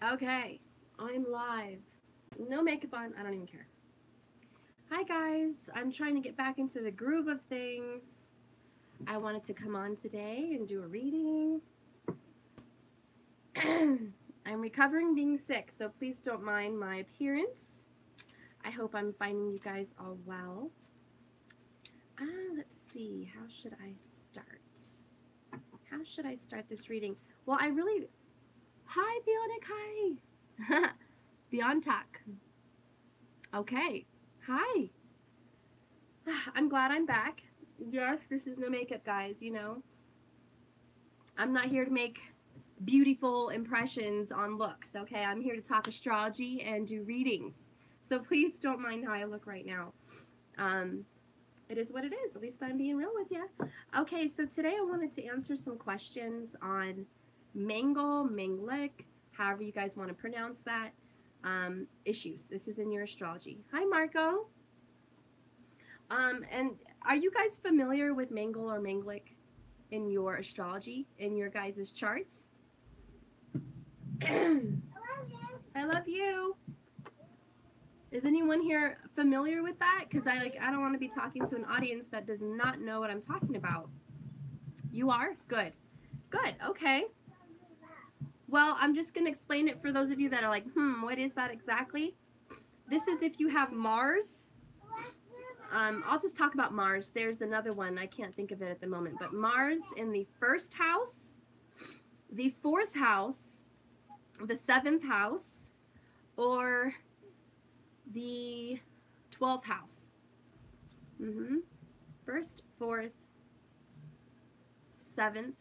Okay, I'm live. No makeup on, I don't even care. Hi guys, I'm trying to get back into the groove of things. I wanted to come on today and do a reading. I'm recovering being sick, so please don't mind my appearance. I hope I'm finding you guys all well. Let's see, how should I start? How should I start this reading? Well, hi Bionic, hi! Biontak. Okay, hi. I'm glad I'm back. Yes, this is no makeup, guys, you know. I'm not here to make beautiful impressions on looks, okay? I'm here to talk astrology and do readings. So please don't mind how I look right now. Um, it is what it is. At least I'm being real with you. Okay, so today I wanted to answer some questions on Mangal, Manglik, however you guys want to pronounce that, issues. This is in your astrology. Hi, Marco. And are you guys familiar with Mangal or Manglik in your astrology, in your guys' charts? I love you. Is anyone here familiar with that? Because I don't want to be talking to an audience that does not know what I'm talking about. You are? Good. Good. Okay. Well, I'm just going to explain it for those of you that are like, what is that exactly? This is if you have Mars. I'll just talk about Mars. There's another one. I can't think of it at the moment. But Mars in the first house, the fourth house, the seventh house, or the 12th house. First, fourth, seventh,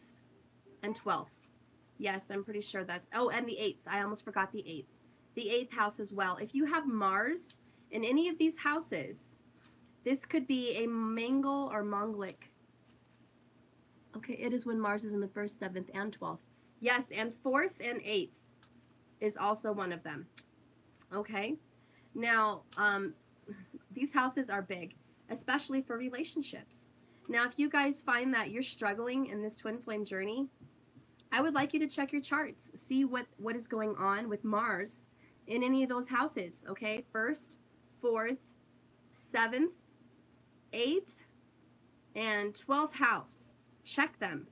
and 12th. Yes, I'm pretty sure that's... Oh, and the 8th. I almost forgot the 8th. The 8th house as well. If you have Mars in any of these houses, this could be a Mangal or Manglik. Okay, it is when Mars is in the 1st, 7th, and 12th. Yes, and 4th and 8th is also one of them. Okay, now these houses are big, especially for relationships. Now, if you guys find that you're struggling in this twin flame journey, I would like you to check your charts, see what is going on with Mars in any of those houses, okay? 1st, 4th, 7th, 8th, and 12th house. Check them,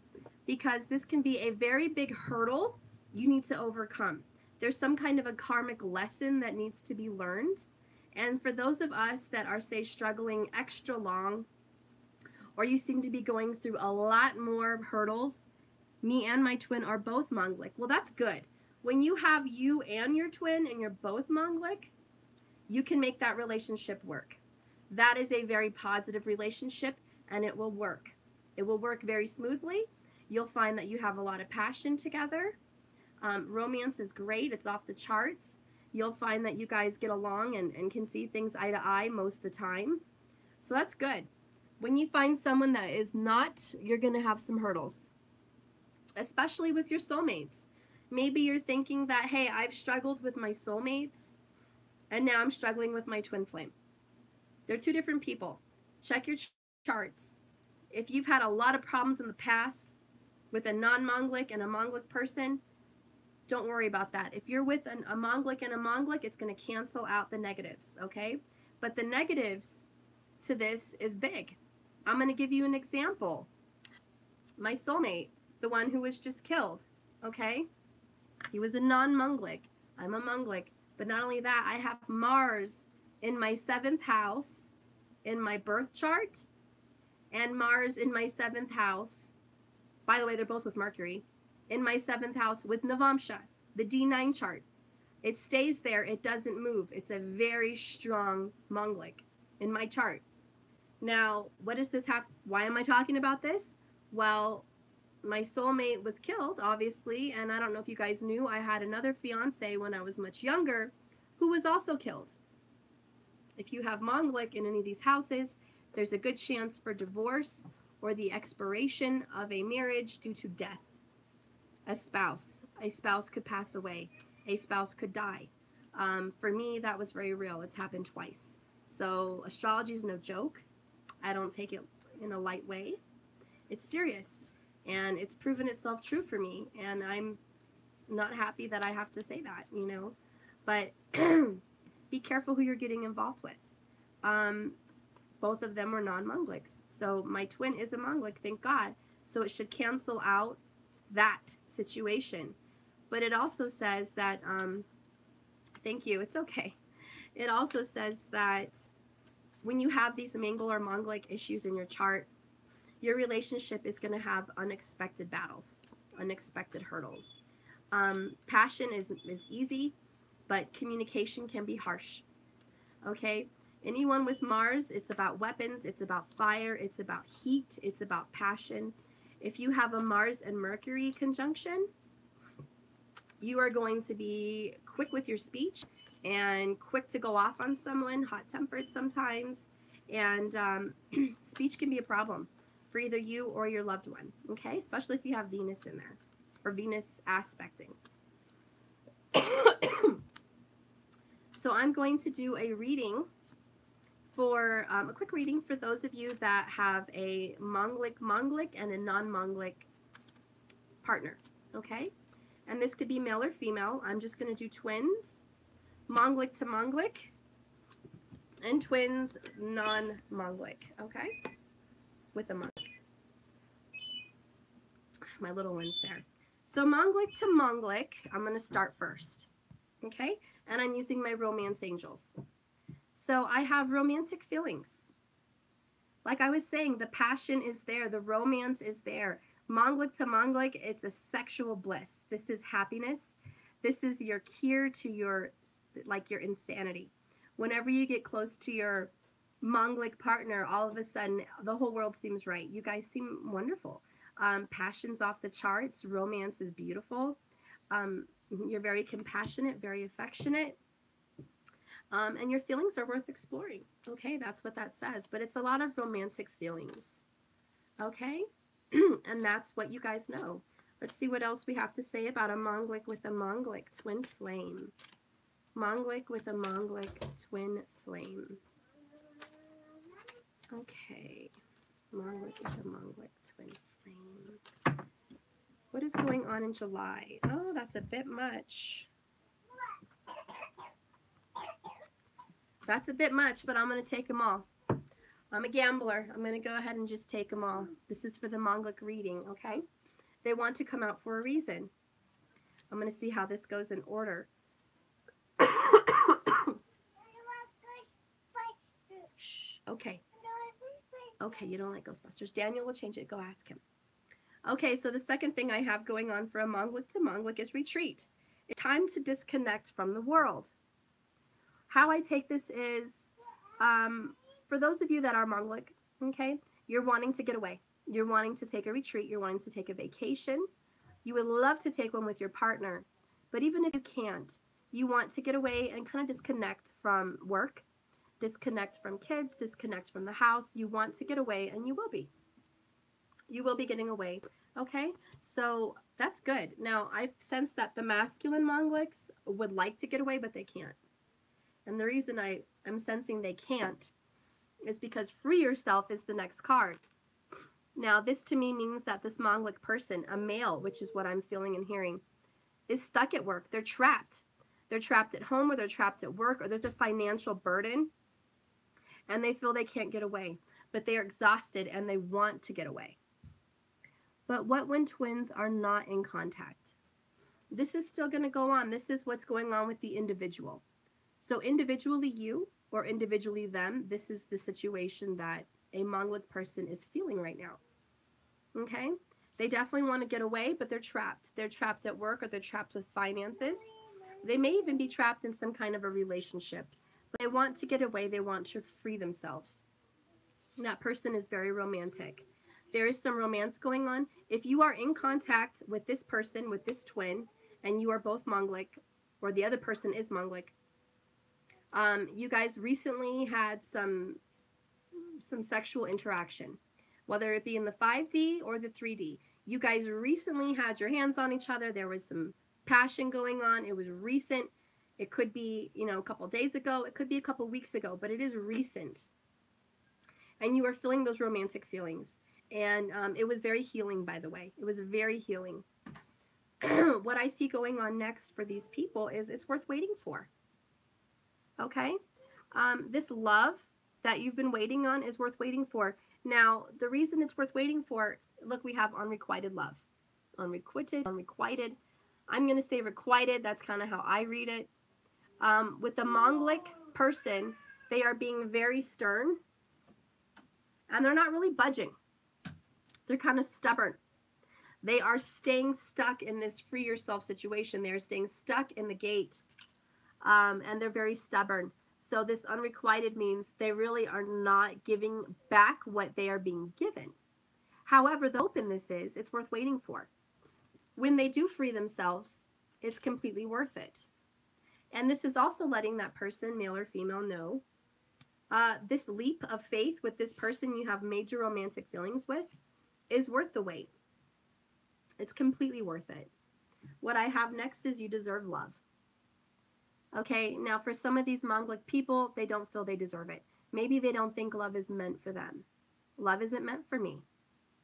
because this can be a very big hurdle you need to overcome. There's some kind of a karmic lesson that needs to be learned. And for those of us that are, say, struggling extra long, or you seem to be going through a lot more hurdles, me and my twin are both Manglik. Well, that's good. When you have you and your twin and you're both Manglik, you can make that relationship work. That is a very positive relationship, and it will work. It will work very smoothly. You'll find that you have a lot of passion together. Romance is great. It's off the charts. You'll find that you guys get along and can see things eye to eye most of the time. So that's good. When you find someone that is not, you're going to have some hurdles, especially with your soulmates. Maybe you're thinking that, hey, I've struggled with my soulmates, and now I'm struggling with my twin flame. They're two different people. Check your charts. If you've had a lot of problems in the past with a non-Manglik and a Manglik person, don't worry about that. If you're with a Manglik and a Manglik, it's going to cancel out the negatives, okay? But the negatives to this is big. I'm going to give you an example. My soulmate, the one who was just killed, okay? He was a non-Manglik. I'm a Manglik. But not only that, I have Mars in my 7th house in my birth chart, and Mars in my 7th house. By the way, they're both with Mercury. In my 7th house with Navamsha, the D9 chart. It stays there. It doesn't move. It's a very strong Manglik in my chart. Now, what does this have? Why am I talking about this? Well, my soulmate was killed, obviously, and I don't know if you guys knew, I had another fiance when I was much younger who was also killed. If you have Manglik in any of these houses, there's a good chance for divorce or the expiration of a marriage due to death. A spouse could pass away. A spouse could die. For me, that was very real. It's happened twice. So astrology is no joke. I don't take it in a light way. It's serious, and it's proven itself true for me. And I'm Not happy that I have to say that, you know, but be careful who you're getting involved with. Both of them were non-Mangliks. So my twin is a Manglik, thank God. So it should cancel out that situation. But it also says that, thank you, it's okay. It also says that when you have these Mangal or Manglik issues in your chart, your relationship is going to have unexpected battles, unexpected hurdles. Passion is easy, but communication can be harsh. Okay? Anyone with Mars, it's about weapons, it's about fire, it's about heat, it's about passion. If you have a Mars and Mercury conjunction, you are going to be quick with your speech and quick to go off on someone, hot-tempered sometimes, and speech can be a problem for either you or your loved one, okay? Especially if you have Venus in there, or Venus aspecting. So I'm going to do a reading for, a quick reading for those of you that have a Manglik and a non-Manglik partner, okay? And this could be male or female. I'm just going to do twins, Manglik to Manglik, and twins non-Manglik, okay? With a Manglik. My little one's there. So Manglik to Manglik, I'm going to start first, okay? And I'm using my romance angels. So I have romantic feelings. Like I was saying, the passion is there. The romance is there. Manglik to Manglik, it's a sexual bliss. This is happiness. This is your cure to your, like, your insanity. Whenever you get close to your Manglik partner, all of a sudden, the whole world seems right. You guys seem wonderful. Passion's off the charts. Romance is beautiful. You're very compassionate, very affectionate. And your feelings are worth exploring. Okay, that's what that says. But it's a lot of romantic feelings. Okay? And that's what you guys know. Let's see what else we have to say about a Manglik with a Manglik twin flame. Manglik with a Manglik twin flame. Okay. Manglik with a Manglik twin flame. What is going on in July? Oh, that's a bit much. That's a bit much, but I'm going to take them all. I'm a gambler. I'm going to go ahead and just take them all. This is for the Manglik reading, okay? They want to come out for a reason. I'm going to see how this goes in order. Shh, okay. Okay, you don't like Ghostbusters. Daniel will change it. Go ask him. Okay, so the second thing I have going on for a Manglik to Manglik is retreat. It's time to disconnect from the world. How I take this is, for those of you that are Manglik, okay, you're wanting to get away. You're wanting to take a retreat. You're wanting to take a vacation. You would love to take one with your partner. But even if you can't, you want to get away and kind of disconnect from work, disconnect from kids, disconnect from the house. You want to get away, and you will be. You will be getting away, okay? So that's good. Now, I've sensed that the masculine Mangliks would like to get away, but they can't. And the reason I'm sensing they can't is because free yourself is the next card. Now, this to me means that this Manglik person, a male, which is what I'm feeling and hearing, is stuck at work. They're trapped. They're trapped at home, or they're trapped at work, or there's a financial burden, and they feel they can't get away. But they are exhausted, and they want to get away. But what when twins are not in contact? This is still going to go on. This is what's going on with the individual. So individually you, or individually them, this is the situation that a Manglik person is feeling right now. Okay? They definitely want to get away, but they're trapped. They're trapped at work, or they're trapped with finances. They may even be trapped in some kind of a relationship. But they want to get away. They want to free themselves. That person is very romantic. There is some romance going on. If you are in contact with this person, with this twin, and you are both Manglik, or the other person is Manglik, you guys recently had some sexual interaction, whether it be in the 5D or the 3D. You guys recently had your hands on each other. There was some passion going on. It was recent. It could be, you know, a couple days ago. It could be a couple weeks ago, but it is recent. And you are feeling those romantic feelings. And it was very healing, by the way. It was very healing. what I see going on next for these people is it's worth waiting for. Okay? This love that you've been waiting on is worth waiting for. Now, the reason it's worth waiting for, look, we have unrequited love. Unrequited. I'm going to say requited. That's kind of how I read it. With the Manglik person, they are being very stern, and they're not really budging. They're kind of stubborn. They are staying stuck in this free yourself situation. They're staying stuck in the gate, and they're very stubborn. So this unrequited means they really are not giving back what they are being given. However, the hope in this is it's worth waiting for. When they do free themselves, it's completely worth it. And this is also letting that person, male or female, know this leap of faith with this person you have major romantic feelings with is worth the wait. It's completely worth it. What I have next is you deserve love. Okay, now for some of these Manglik people, they don't feel they deserve it. Maybe they don't think love is meant for them. Love isn't meant for me,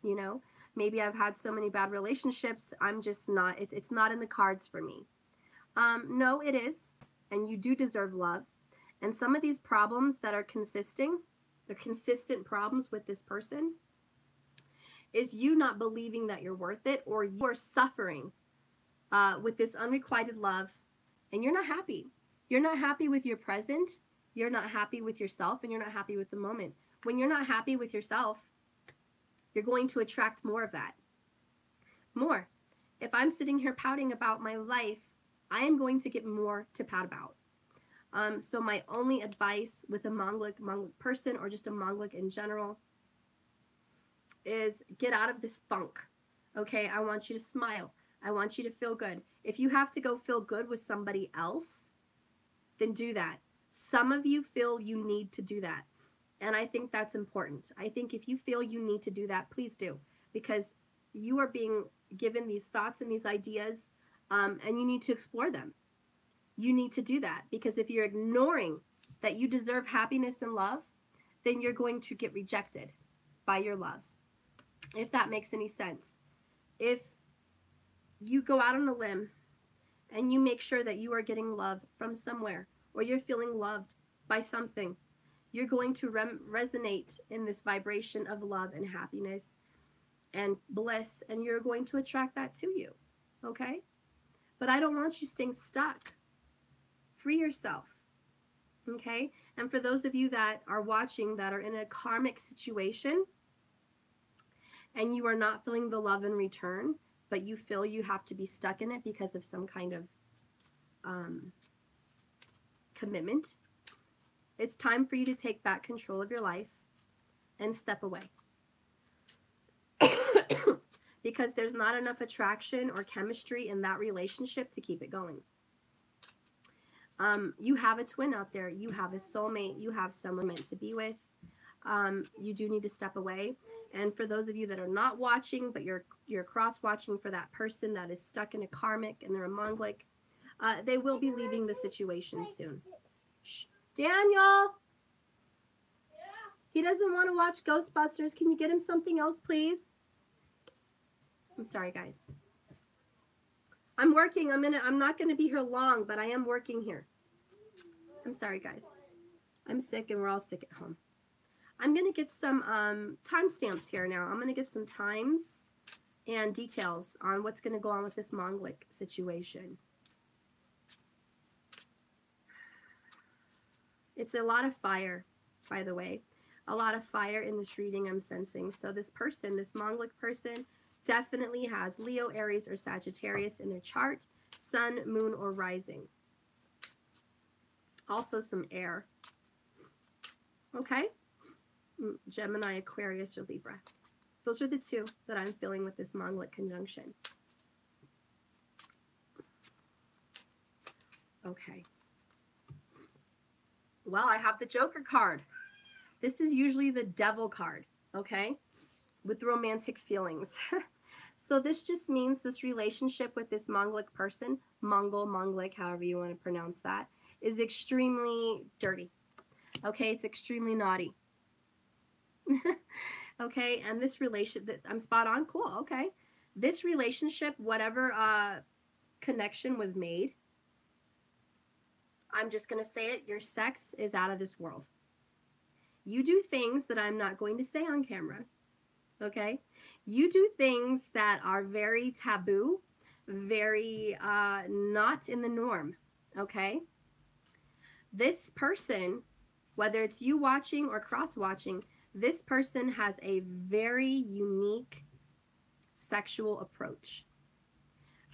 you know? Maybe I've had so many bad relationships, I'm just not, it's not in the cards for me. No, it is, and you do deserve love. And some of these problems that are they're consistent problems with this person, is you not believing that you're worth it, or you are suffering with this unrequited love, and you're not happy. You're not happy with your present, you're not happy with yourself, and you're not happy with the moment. When you're not happy with yourself, you're going to attract more of that. More. If I'm sitting here pouting about my life, I am going to get more to pout about. So my only advice with a Manglik person, or just a Manglik in general, is get out of this funk. Okay, I want you to smile. I want you to feel good. If you have to go feel good with somebody else, then do that. Some of you feel you need to do that. And I think that's important. I think if you feel you need to do that, please do. Because you are being given these thoughts and these ideas, and you need to explore them. You need to do that. Because if you're ignoring that you deserve happiness and love, then you're going to get rejected by your love. If that makes any sense. If you go out on a limb and you make sure that you are getting love from somewhere, or you're feeling loved by something, you're going to resonate in this vibration of love and happiness and bliss, and you're going to attract that to you, okay? But I don't want you staying stuck. Free yourself, okay? And for those of you that are watching that are in a karmic situation and you are not feeling the love in return, but you feel you have to be stuck in it because of some kind of commitment, it's time for you to take back control of your life and step away. Because there's not enough attraction or chemistry in that relationship to keep it going. You have a twin out there. You have a soulmate. You have someone meant to be with. You do need to step away. And for those of you that are not watching, but you're cross-watching for that person that is stuck in a karmic and they're a Manglik, they will be leaving the situation soon. Shh. Daniel! He doesn't want to watch Ghostbusters. Can you get him something else, please? I'm sorry, guys. I'm working. I'm not gonna be here long, but I am working here. I'm sorry, guys. I'm sick, and we're all sick at home. I'm gonna get some timestamps here now. I'm gonna get some times and details on what's gonna go on with this Manglik situation. It's a lot of fire, by the way. A lot of fire in this reading I'm sensing. So this person, this Manglik person, definitely has Leo, Aries, or Sagittarius in their chart, Sun, Moon, or Rising. Also some air. Okay? Gemini, Aquarius, or Libra. Those are the two that I'm feeling with this Manglik conjunction. Okay. Well, I have the Joker card. This is usually the Devil card, okay? With romantic feelings. So this just means this relationship with this Manglik person, Manglik, however you want to pronounce that, is extremely dirty. Okay, it's extremely naughty. Okay, and this relationship, I'm spot on, cool, okay. This relationship, whatever connection was made, I'm just going to say it, your sex is out of this world. You do things that I'm not going to say on camera, okay? You do things that are very taboo, very not in the norm, okay? This person, whether it's you watching or cross-watching, this person has a very unique sexual approach.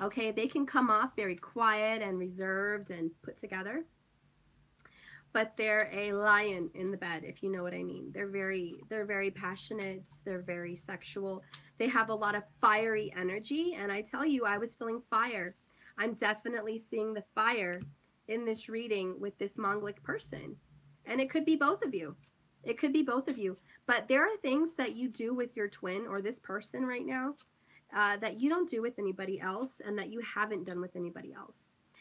Okay, they can come off very quiet and reserved and put together, but they're a lion in the bed, if you know what I mean. They're very passionate, they're very sexual. They have a lot of fiery energy, and I tell you, I was feeling fire. I'm definitely seeing the fire in this reading with this Manglik person. And it could be both of you. It could be both of you. But there are things that you do with your twin or this person right now that you don't do with anybody else, and that you haven't done with anybody else.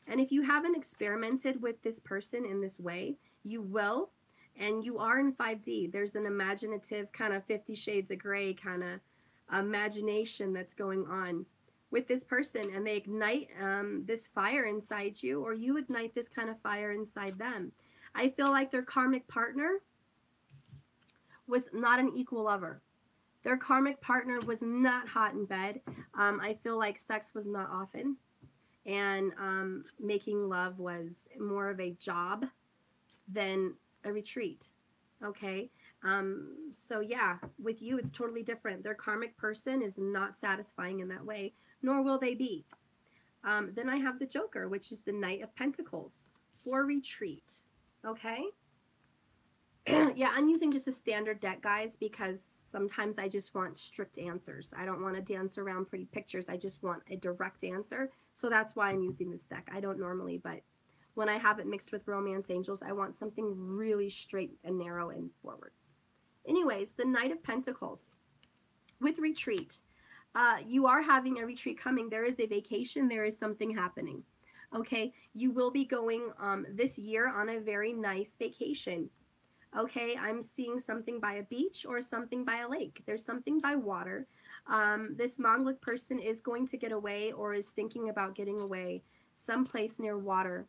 And if you haven't experimented with this person in this way, you will. And you are in 5D. There's an imaginative kind of 50 Shades of Grey kind of imagination that's going on with this person. And they ignite this fire inside you, or you ignite this kind of fire inside them. I feel like their karmic partner was not an equal lover. Their karmic partner was not hot in bed. I feel like sex was not often. And making love was more of a job than a retreat. Okay? So yeah, with you, it's totally different. Their karmic person is not satisfying in that way, nor will they be. Then I have the Joker, which is the Knight of Pentacles for retreat. Okay? Yeah, I'm using just a standard deck, guys, because sometimes I just want strict answers. I don't want to dance around pretty pictures. I just want a direct answer. So that's why I'm using this deck. I don't normally, but when I have it mixed with Romance Angels, I want something really straight and narrow and forward. Anyways, the Knight of Pentacles with retreat. You are having a retreat coming. There is a vacation. There is something happening. Okay, you will be going this year on a very nice vacation. Okay, I'm seeing something by a beach or something by a lake. There's something by water. This Manglik person is going to get away or is thinking about getting away someplace near water.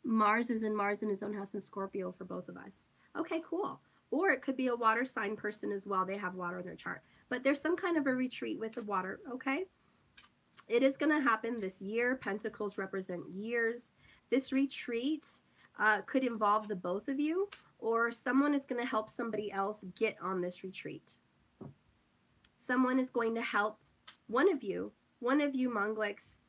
Mars is in his own house in Scorpio for both of us. Okay, cool. Or it could be a water sign person as well. They have water in their chart. But there's some kind of a retreat with the water, okay? It is going to happen this year. Pentacles represent years. This retreat could involve the both of you, or someone is going to help somebody else get on this retreat. Someone is going to help one of you Mangliks,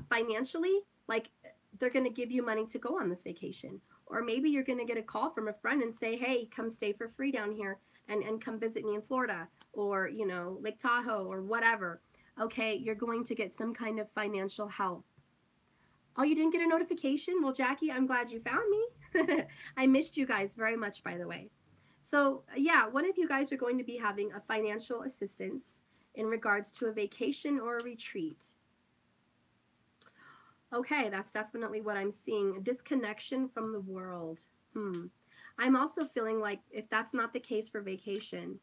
financially, like they're going to give you money to go on this vacation. Or maybe you're going to get a call from a friend and say, hey, come stay for free down here and come visit me in Florida, or, you know, Lake Tahoe or whatever. Okay, you're going to get some kind of financial help. Oh, you didn't get a notification? Well, Jackie, I'm glad you found me. I missed you guys very much, by the way. So, yeah, one of you guys are going to be having a financial assistance in regards to a vacation or a retreat. Okay, that's definitely what I'm seeing. A disconnection from the world. I'm also feeling like if that's not the case for vacation,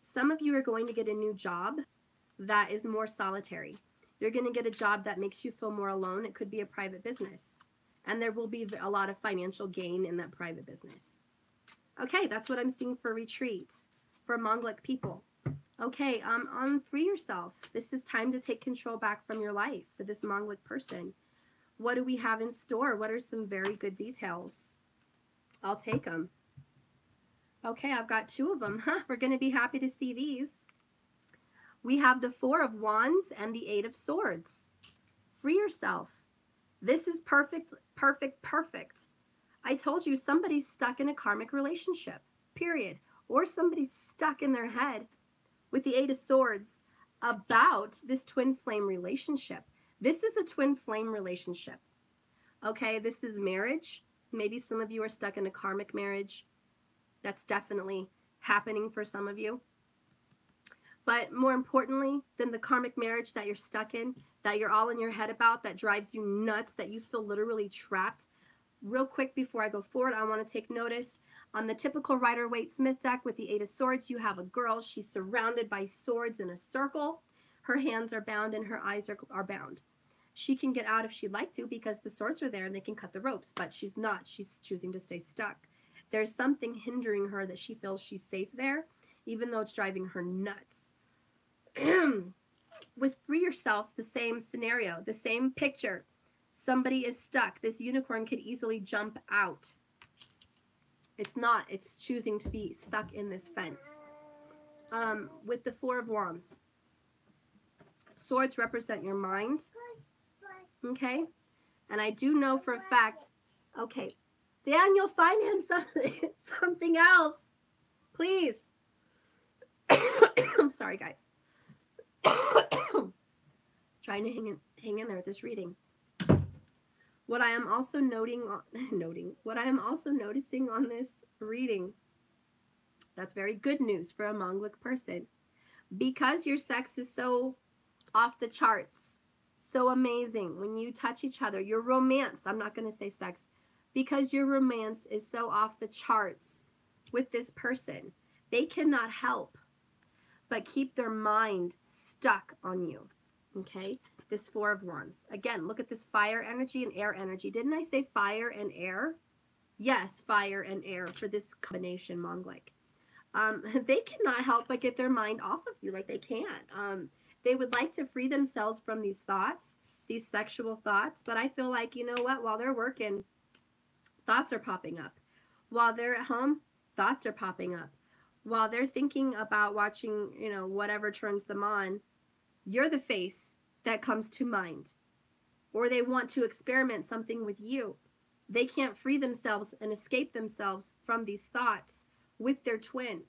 some of you are going to get a new job that is more solitary. You're going to get a job that makes you feel more alone. It could be a private business. And there will be a lot of financial gain in that private business. Okay, that's what I'm seeing for retreats for Manglik people. Okay, free yourself. This is time to take control back from your life for this Manglik person. What do we have in store? What are some very good details? I'll take them. Okay, I've got two of them. We're going to be happy to see these. We have the Four of Wands and the Eight of Swords. Free yourself. This is perfect, perfect, perfect. I told you somebody's stuck in a karmic relationship, period. Or somebody's stuck in their head with the Eight of Swords about this twin flame relationship. This is a twin flame relationship. Okay, this is marriage. Maybe some of you are stuck in a karmic marriage. That's definitely happening for some of you. But more importantly than the karmic marriage that you're stuck in, that you're all in your head about, that drives you nuts, that you feel literally trapped. Real quick before I go forward, I want to take notice. On the typical Rider-Waite-Smith deck with the Eight of Swords, you have a girl. She's surrounded by swords in a circle. Her hands are bound and her eyes are bound. She can get out if she'd like to because the swords are there and they can cut the ropes, but she's not. She's choosing to stay stuck. There's something hindering her that she feels she's safe there, even though it's driving her nuts. With Free Yourself, the same scenario, the same picture. Somebody is stuck. This unicorn could easily jump out. It's not. It's choosing to be stuck in this fence. With the Four of Wands. Swords represent your mind. Okay? And I do know for a fact, okay, Daniel, find him something else. Please. I'm sorry, guys. Trying to hang in there with this reading. What I am also what I am also noticing on this reading, that's very good news for a Manglik person. Because your sex is so off the charts, so amazing when you touch each other, your romance, I'm not going to say sex, because your romance is so off the charts with this person, they cannot help but keep their mind stuck on you. Okay? This Four of Wands. Again, look at this fire energy and air energy. Didn't I say fire and air? Yes, fire and air for this combination, Manglik. They cannot help but get their mind off of you like they can't. They would like to free themselves from these thoughts, these sexual thoughts, but I feel like, you know what, while they're working, thoughts are popping up. While they're at home, thoughts are popping up. While they're thinking about watching, you know, whatever turns them on, you're the face that comes to mind. Or they want to experiment something with you. They can't free themselves and escape themselves from these thoughts with their twin.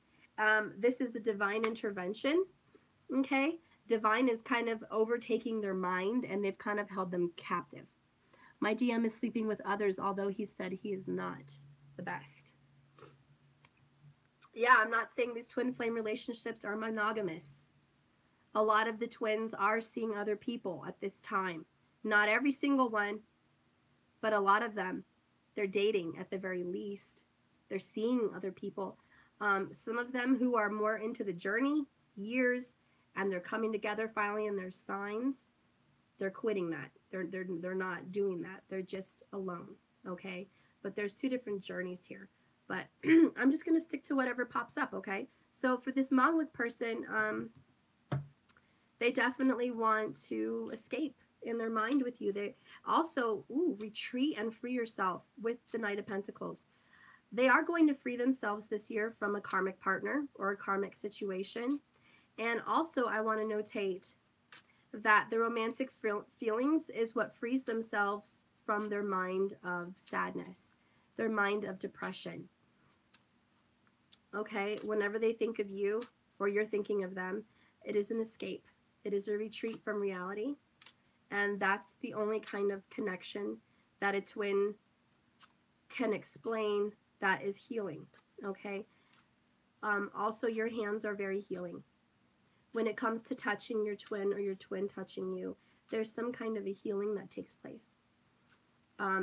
This is a divine intervention, okay? Divine is kind of overtaking their mind, and they've kind of held them captive. My DM is sleeping with others, although he said he is not the best. Yeah, I'm not saying these twin flame relationships are monogamous. A lot of the twins are seeing other people at this time. Not every single one, but a lot of them. They're dating at the very least. They're seeing other people. Some of them who are more into the journey, years, and they're coming together finally and there's signs, they're quitting that. They're not doing that. They're just alone, okay? But there's two different journeys here. But I'm just going to stick to whatever pops up, okay? So for this Manglik person, they definitely want to escape in their mind with you. They also, retreat and free yourself with the Knight of Pentacles. They are going to free themselves this year from a karmic partner or a karmic situation. And also, I want to notate that the romantic feelings is what frees themselves from their mind of sadness, their mind of depression. Okay, whenever they think of you or you're thinking of them, it is an escape. It is a retreat from reality. And that's the only kind of connection that a twin can explain that is healing, okay? Also, your hands are very healing. When it comes to touching your twin or your twin touching you, there's some kind of a healing that takes place.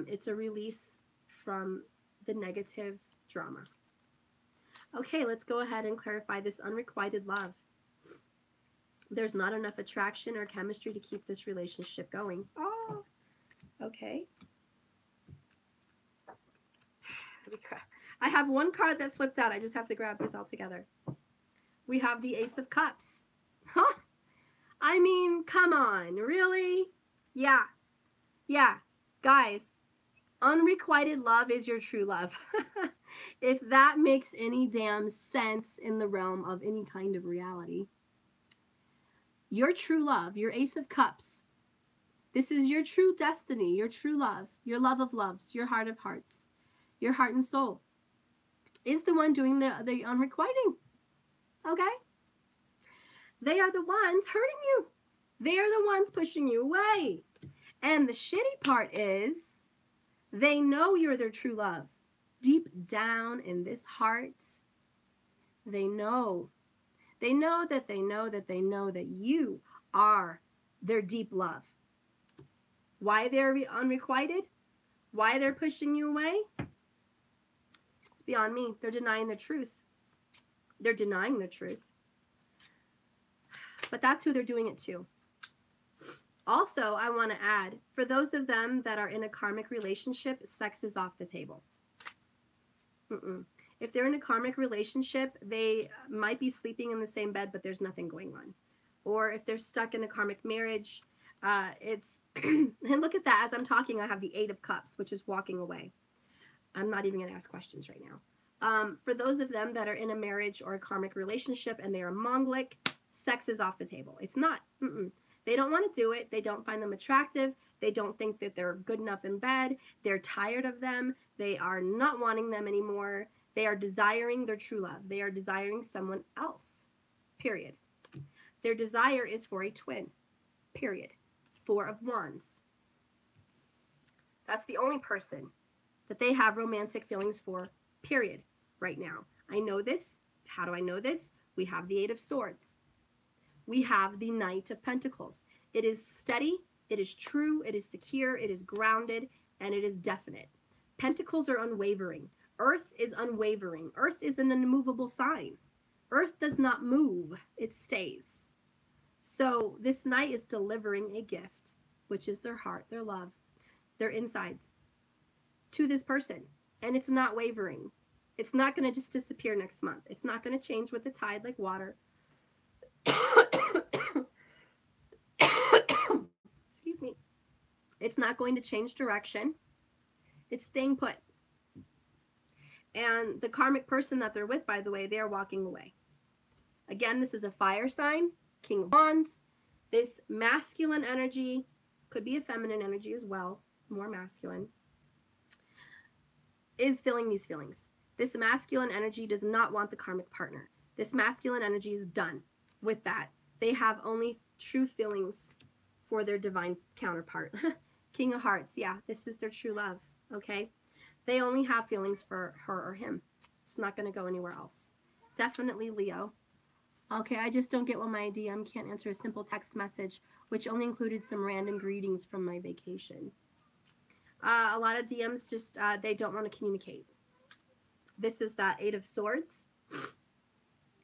It's a release from the negative drama. Okay, let's go ahead and clarify this unrequited love. There's not enough attraction or chemistry to keep this relationship going. Oh, okay. I have one card that flipped out. I just have to grab this all together. We have the Ace of Cups. Huh? I mean, come on. Really? Yeah. Yeah. Guys, unrequited love is your true love. If that makes any damn sense in the realm of any kind of reality. Your true love, your Ace of Cups. This is your true destiny, your true love, your love of loves, your heart of hearts, your heart and soul. Is the one doing the unrequiting. Okay? They are the ones hurting you. They are the ones pushing you away. And the shitty part is they know you're their true love. Deep down in this heart, they know. They know that they know that they know that you are their deep love. Why they're unrequited? Why they're pushing you away? It's beyond me. They're denying the truth. They're denying the truth. But that's who they're doing it to. Also, I want to add, for those of them that are in a karmic relationship, sex is off the table. If they're in a karmic relationship, they might be sleeping in the same bed, but there's nothing going on. Or if they're stuck in a karmic marriage, it's, and look at that, as I'm talking, I have the 8 of Cups, which is walking away. I'm not even going to ask questions right now. For those of them that are in a marriage or a karmic relationship and they are Manglik, sex is off the table. It's not. They don't want to do it. They don't find them attractive. They don't think that they're good enough in bed. They're tired of them. They are not wanting them anymore. They are desiring their true love. They are desiring someone else, period. Their desire is for a twin, period. 4 of Wands. That's the only person that they have romantic feelings for, period, right now. I know this. How do I know this? We have the 8 of Swords. We have the Knight of Pentacles. It is steady, it is true, it is secure, it is grounded, and it is definite. Pentacles are unwavering. Earth is unwavering. Earth is an immovable sign. Earth does not move, it stays. So this Knight is delivering a gift, which is their heart, their love, their insides, to this person. And it's not wavering. It's not going to just disappear next month. It's not going to change with the tide like water. Excuse me. It's not going to change direction. It's staying put. And the karmic person that they're with, by the way, they are walking away. Again, this is a fire sign, King of Wands. This masculine energy, could be a feminine energy as well, more masculine, is feeling these feelings. This masculine energy does not want the karmic partner. This masculine energy is done with that. They have only true feelings for their divine counterpart. King of Hearts, yeah, this is their true love, okay? They only have feelings for her or him. It's not going to go anywhere else. Definitely Leo. Okay, I just don't get why my DM can't answer a simple text message, which only included some random greetings from my vacation. A lot of DMs just, they don't want to communicate. This is that 8 of Swords.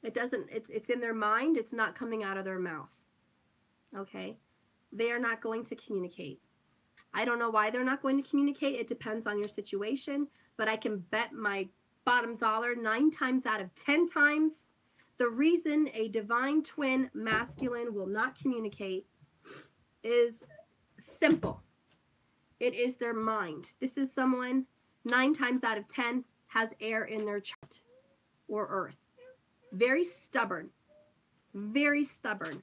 It doesn't, it's in their mind. It's not coming out of their mouth. Okay? They are not going to communicate. I don't know why they're not going to communicate. It depends on your situation. But I can bet my bottom dollar 9 times out of 10 times, the reason a divine twin masculine will not communicate is simple. It is their mind. This is someone 9 times out of 10 has air in their chart or earth. Very stubborn. Very stubborn.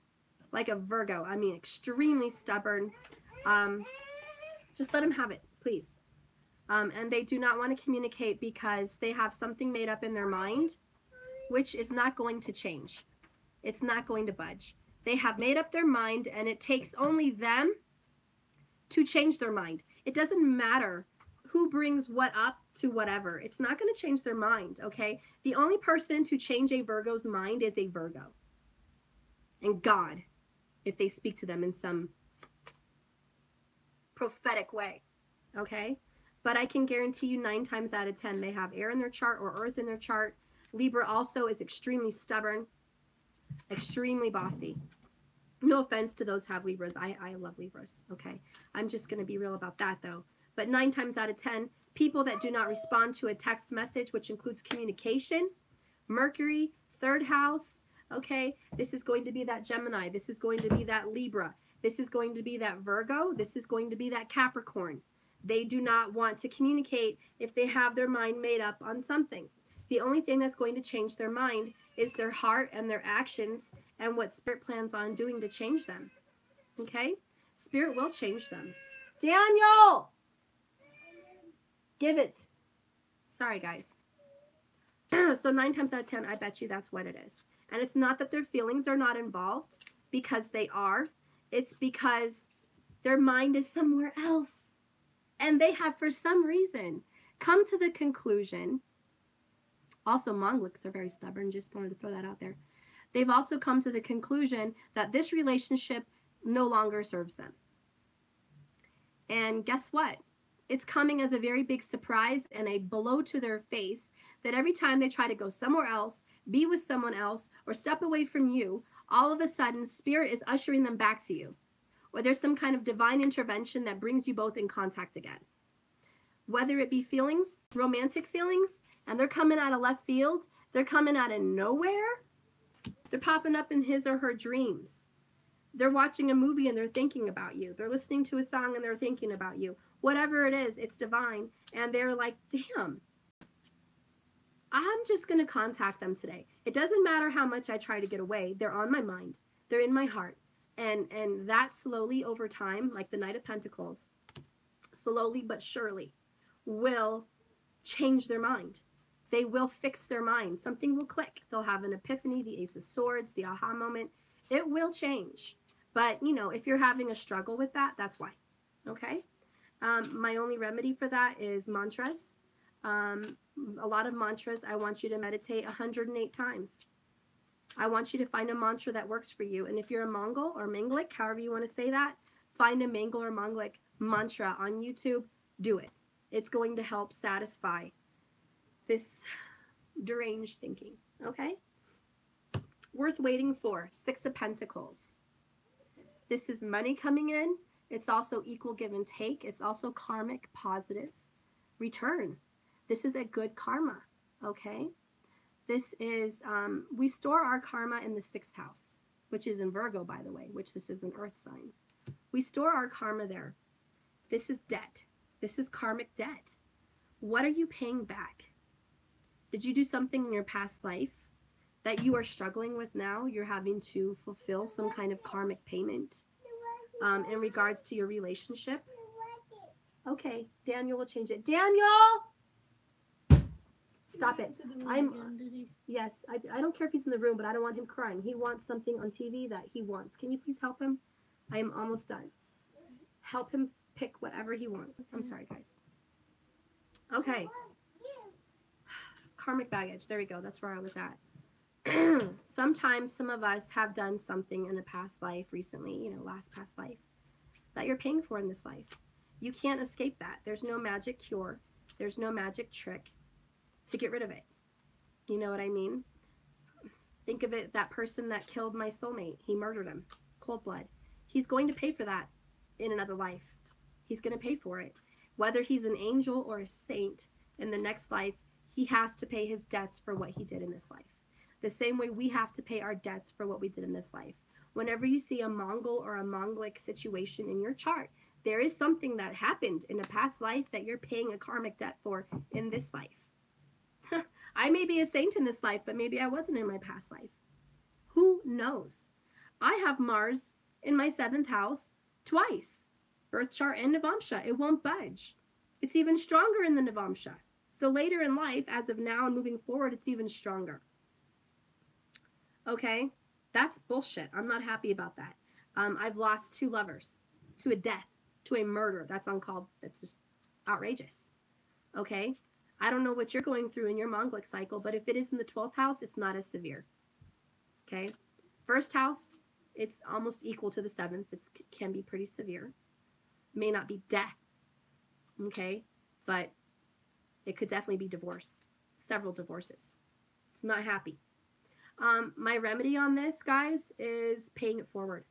Like a Virgo. I mean, extremely stubborn. Just let them have it, please. And they do not want to communicate because they have something made up in their mind, which is not going to change. It's not going to budge. They have made up their mind, and it takes only them to change their mind. It doesn't matter who brings what up to whatever. It's not going to change their mind, okay? The only person to change a Virgo's mind is a Virgo. And God, if they speak to them in some prophetic way, okay? But I can guarantee you 9 times out of 10, they have air in their chart or earth in their chart. Libra also is extremely stubborn, extremely bossy. No offense to those who have Libras. I love Libras, okay? I'm just going to be real about that, though. But 9 times out of 10, people that do not respond to a text message, which includes communication, Mercury, 3rd house, okay? This is going to be that Gemini. This is going to be that Libra. This is going to be that Virgo. This is going to be that Capricorn. They do not want to communicate if they have their mind made up on something. The only thing that's going to change their mind is their heart and their actions and what Spirit plans on doing to change them. Okay? Spirit will change them. Daniel! Give it. Sorry, guys. So 9 times out of 10, I bet you that's what it is. And it's not that their feelings are not involved, because they are. It's because their mind is somewhere else. And they have, for some reason, come to the conclusion. Also, Mangliks are very stubborn. Just wanted to throw that out there. They've also come to the conclusion that this relationship no longer serves them. And guess what? It's coming as a very big surprise and a blow to their face that every time they try to go somewhere else, be with someone else, or step away from you, all of a sudden Spirit is ushering them back to you. Or there's some kind of divine intervention that brings you both in contact again. Whether it be feelings, romantic feelings, and they're coming out of left field, they're coming out of nowhere, they're popping up in his or her dreams. They're watching a movie and they're thinking about you. They're listening to a song and they're thinking about you. Whatever it is, it's divine. And they're like, damn, I'm just going to contact them today. It doesn't matter how much I try to get away. They're on my mind. They're in my heart. And that slowly over time, like the Knight of Pentacles, slowly but surely will change their mind. They will fix their mind. Something will click. They'll have an epiphany, the Ace of Swords, the aha moment. It will change. But, you know, if you're having a struggle with that, that's why. Okay? My only remedy for that is mantras. A lot of mantras, I want you to meditate 108 times. I want you to find a mantra that works for you. And if you're a Mangal or Manglik, however you want to say that, find a Mangal or Manglik mantra on YouTube. Do it. It's going to help satisfy this deranged thinking. Okay? Worth waiting for. 6 of Pentacles. This is money coming in. It's also equal give and take. It's also karmic, positive return. This is a good karma. Okay? This is, we store our karma in the 6th house, which is in Virgo, by the way, which this is an earth sign. We store our karma there. This is debt. This is karmic debt. What are you paying back? Did you do something in your past life that you are struggling with now? You're having to fulfill some kind of karmic payment in regards to your relationship. Okay, Daniel will change it. Daniel! Stop it. Yes, I don't care if he's in the room, but I don't want him crying. He wants something on TV that he wants. Can you please help him? I am almost done. Help him pick whatever he wants. I'm sorry, guys. Okay. Karmic baggage. There we go. That's where I was at. Sometimes some of us have done something in a past life recently, you know, last past life, that you're paying for in this life. You can't escape that. There's no magic cure. There's no magic trick to get rid of it. You know what I mean? Think of it, that person that killed my soulmate. He murdered him. Cold blood. He's going to pay for that in another life. He's going to pay for it. Whether he's an angel or a saint in the next life, he has to pay his debts for what he did in this life. The same way we have to pay our debts for what we did in this life. Whenever you see a Mongol or a Manglik situation in your chart, there is something that happened in a past life that you're paying a karmic debt for in this life. I may be a saint in this life, but maybe I wasn't in my past life. Who knows? I have Mars in my 7th house twice. Birth chart and Navamsha. It won't budge. It's even stronger in the Navamsha. So later in life, as of now and moving forward, it's even stronger. Okay? That's bullshit. I'm not happy about that. I've lost 2 lovers to a death, to a murder. That's uncalled. That's just outrageous. Okay? I don't know what you're going through in your Manglik cycle, but if it is in the 12th house, it's not as severe. Okay? 1st house, it's almost equal to the 7th. It can be pretty severe. May not be death. Okay? But it could definitely be divorce. Several divorces. It's not happy. My remedy on this, guys, is paying it forward.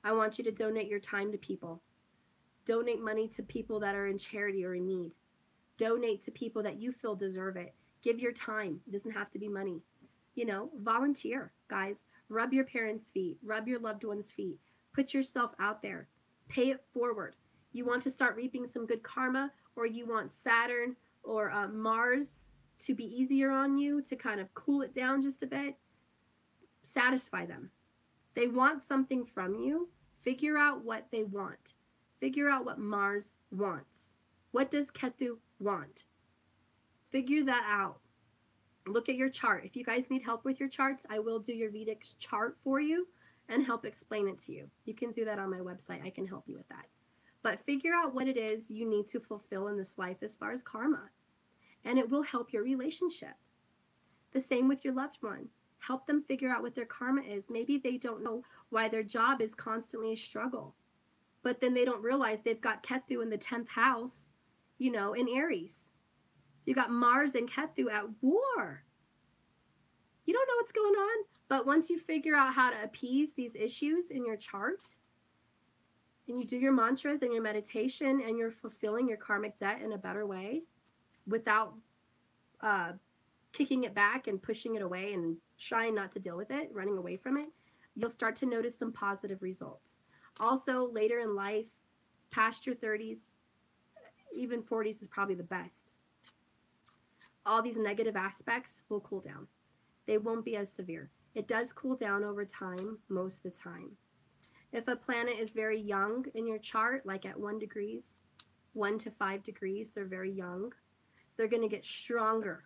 I want you to donate your time to people. Donate money to people that are in charity or in need. Donate to people that you feel deserve it. Give your time. It doesn't have to be money. You know, volunteer, guys. Rub your parents' feet. Rub your loved ones' feet. Put yourself out there. Pay it forward. You want to start reaping some good karma, or you want Saturn or Mars to be easier on you, to kind of cool it down just a bit. Satisfy them. They want something from you. Figure out what they want. Figure out what Mars wants. What does Ketu want? Figure that out. Look at your chart. If you guys need help with your charts, I will do your Vedic chart for you and help explain it to you. You can do that on my website. I can help you with that. But figure out what it is you need to fulfill in this life as far as karma. And it will help your relationship. The same with your loved one. Help them figure out what their karma is. Maybe they don't know why their job is constantly a struggle. But then they don't realize they've got Ketu in the 10th house, you know, in Aries. So you got Mars and Ketu at war. You don't know what's going on, But once you figure out how to appease these issues in your chart, and you do your mantras and your meditation, and you're fulfilling your karmic debt in a better way without kicking it back and pushing it away and trying not to deal with it, running away from it, you'll start to notice some positive results. Also, later in life, past your 30s, even 40s is probably the best. All these negative aspects will cool down. They won't be as severe. It does cool down over time, most of the time. If a planet is very young in your chart, like at 1 degrees, 1 to 5 degrees, they're very young, they're going to get stronger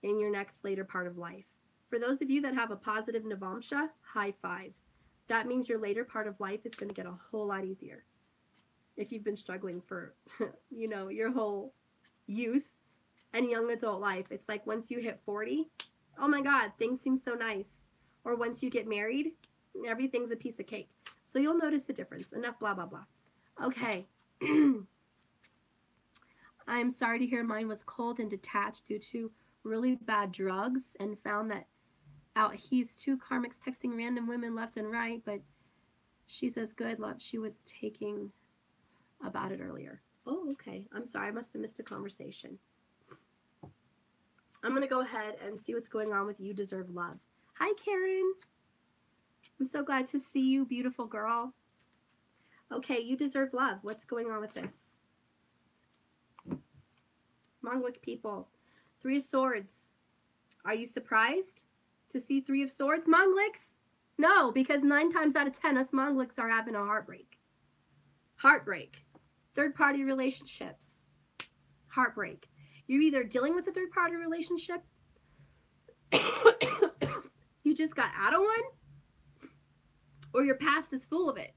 in your next later part of life. For those of you that have a positive Navamsha, high five. That means your later part of life is going to get a whole lot easier. If you've been struggling for, you know, your whole youth and young adult life, it's like once you hit 40, oh my God, things seem so nice. Or once you get married, everything's a piece of cake. So you'll notice a difference. Enough blah, blah, blah. Okay. I'm sorry to hear mine was cold and detached due to really bad drugs, and found that out. He's 2 karmics texting random women left and right, but she's as good. Love, she was taking about it earlier. Oh, okay. I'm sorry. I must have missed a conversation. I'm going to go ahead and see what's going on with You Deserve Love. Hi, Karen. I'm so glad to see you, beautiful girl. Okay, You Deserve Love. What's going on with this? Manglik people. 3 of Swords. Are you surprised to see 3 of Swords, Mangliks? No, because 9 times out of 10, us Mangliks are having a heartbreak. Heartbreak. Third-party relationships. Heartbreak. You're either dealing with a third-party relationship, you just got out of one, or your past is full of it.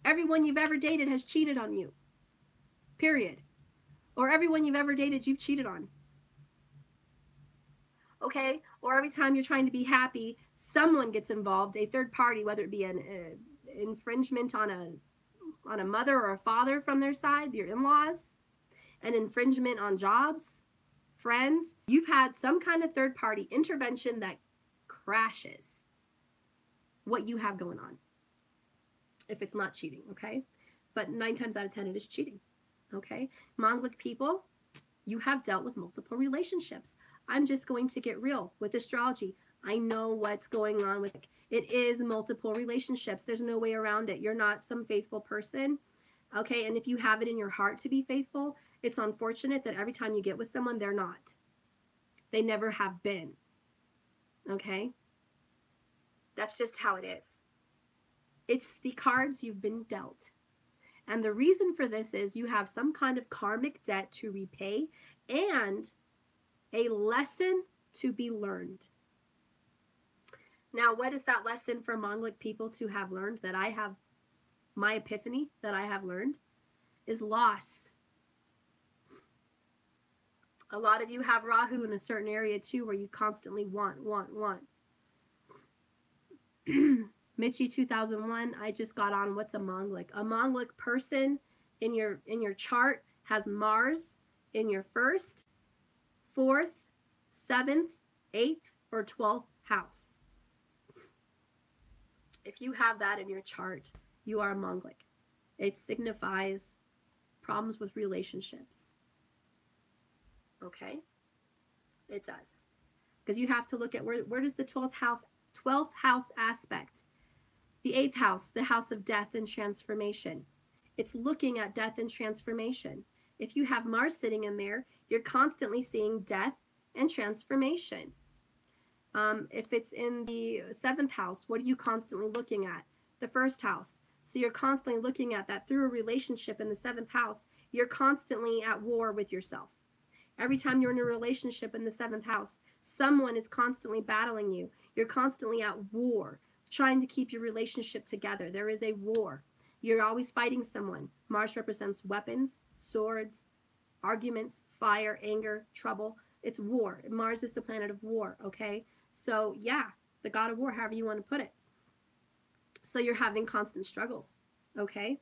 Everyone you've ever dated has cheated on you. Period. Or everyone you've ever dated, you've cheated on. Okay? Or every time you're trying to be happy, someone gets involved, a third party, whether it be an infringement on a mother or a father from their side, your in-laws, an infringement on jobs, friends. You've had some kind of third party intervention that crashes what you have going on. If it's not cheating, okay? But 9 times out of 10, it is cheating. Okay, Manglik people, you have dealt with multiple relationships. I'm just going to get real with astrology. I know what's going on with it. It is multiple relationships. There's no way around it. You're not some faithful person. Okay, and if you have it in your heart to be faithful, it's unfortunate that every time you get with someone, they're not. They never have been. Okay? That's just how it is. It's the cards you've been dealt. And the reason for this is you have some kind of karmic debt to repay and a lesson to be learned. Now, what is that lesson for Manglik people to have learned that I have, my epiphany that I have learned, is loss. A lot of you have Rahu in a certain area too where you constantly want. Mitchie 2001, I just got on. What's a Manglik? A Manglik person in your chart has Mars in your 1st, 4th, 7th, 8th, or 12th house. If you have that in your chart, you are a Manglik. It signifies problems with relationships. Okay? It does. Because you have to look at where does the 12th house aspect. The 8th house, the house of death and transformation. It's looking at death and transformation. If you have Mars sitting in there, you're constantly seeing death and transformation. If it's in the 7th house, what are you constantly looking at? The 1st house. So you're constantly looking at that through a relationship in the 7th house. You're constantly at war with yourself. Every time you're in a relationship in the 7th house, someone is constantly battling you. You're constantly at war, trying to keep your relationship together. There is a war. You're always fighting someone. Mars represents weapons, swords, arguments, fire, anger, trouble. It's war. Mars is the planet of war, okay? So, yeah, the god of war, however you want to put it. So you're having constant struggles, okay?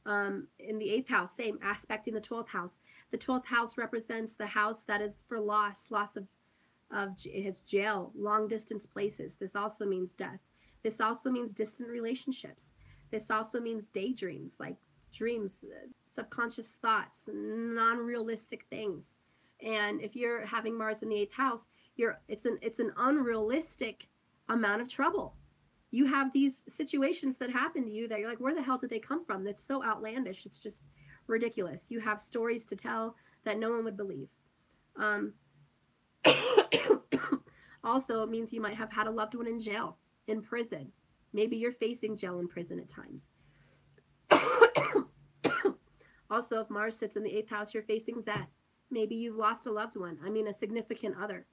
In the 8th house, same aspect in the 12th house. The 12th house represents the house that is for loss of it has jail, long distance places. This also means death. This also means distant relationships. This also means daydreams, like dreams, subconscious thoughts, non-realistic things. And if you're having Mars in the 8th house, it's an unrealistic amount of trouble. You have these situations that happen to you that you're like, where the hell did they come from? That's so outlandish. It's just ridiculous. You have stories to tell that no one would believe. Also, it means you might have had a loved one in jail, in prison. Maybe you're facing jail and prison at times. Also, if Mars sits in the 8th house, you're facing death. Maybe you've lost a loved one. I mean, a significant other,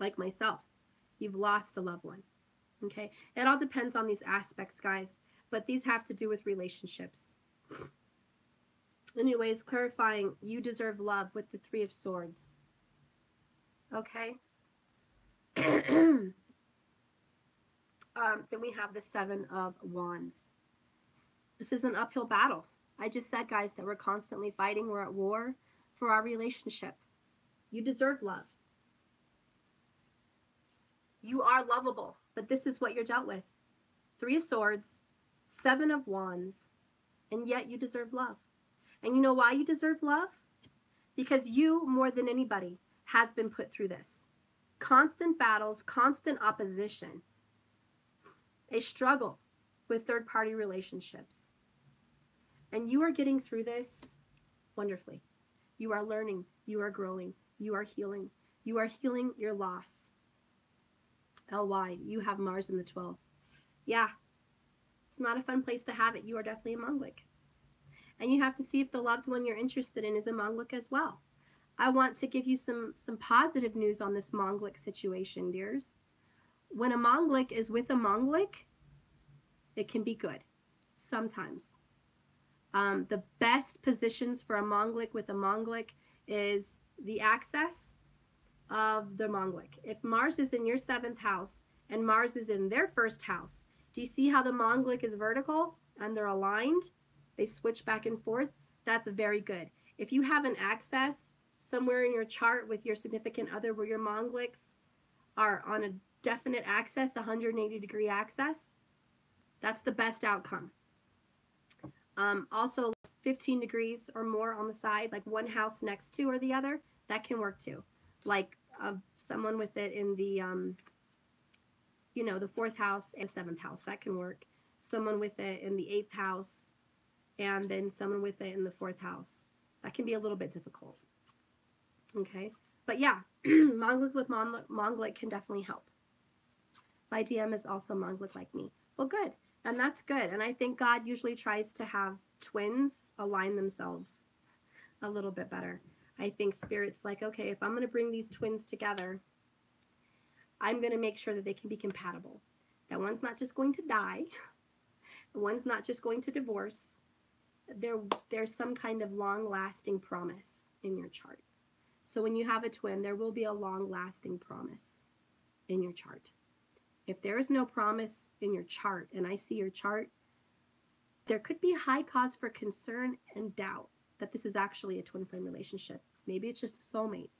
like myself. You've lost a loved one. Okay? It all depends on these aspects, guys. But these have to do with relationships. Anyways, clarifying, you deserve love with the 3 of Swords. Okay? Then we have the 7 of Wands. This is an uphill battle. I just said, guys, that we're constantly fighting. We're at war for our relationship. You deserve love. You are lovable, but this is what you're dealt with. 3 of Swords, 7 of Wands, and yet you deserve love. And you know why you deserve love? Because you, more than anybody, has been put through this. Constant battles, constant opposition, a struggle with third-party relationships. And you are getting through this wonderfully. You are learning, you are growing, you are healing. You are healing your loss. LY, you have Mars in the 12th. Yeah, it's not a fun place to have it. You are definitely a Manglik. And you have to see if the loved one you're interested in is a Manglik as well. I want to give you some positive news on this Manglik situation, dears. When a Manglik is with a Manglik, it can be good sometimes. The best positions for a Manglik with a Manglik is the axis of the Manglik. If Mars is in your 7th house and Mars is in their 1st house, do you see how the Manglik is vertical and they're aligned? They switch back and forth. That's very good. If you have an axis somewhere in your chart with your significant other where your Mangliks are on a definite axis, 180-degree axis, that's the best outcome. Also, 15 degrees or more on the side, like one house next to or the other, that can work too. Like someone with it in the, the 4th house and 7th house, that can work. Someone with it in the 8th house and then someone with it in the 4th house. That can be a little bit difficult. Okay, but yeah, Manglik with Manglik can definitely help. My DM is also Manglik like me. Well, good. And that's good. And I think God usually tries to have twins align themselves a little bit better. I think Spirit's like, okay, if I'm going to bring these twins together, I'm going to make sure that they can be compatible. That one's not just going to die. One's not just going to divorce. There's some kind of long-lasting promise in your chart. So when you have a twin, there will be a long-lasting promise in your chart. If there is no promise in your chart, and I see your chart, there could be high cause for concern and doubt that this is actually a twin flame relationship. Maybe it's just a soulmate.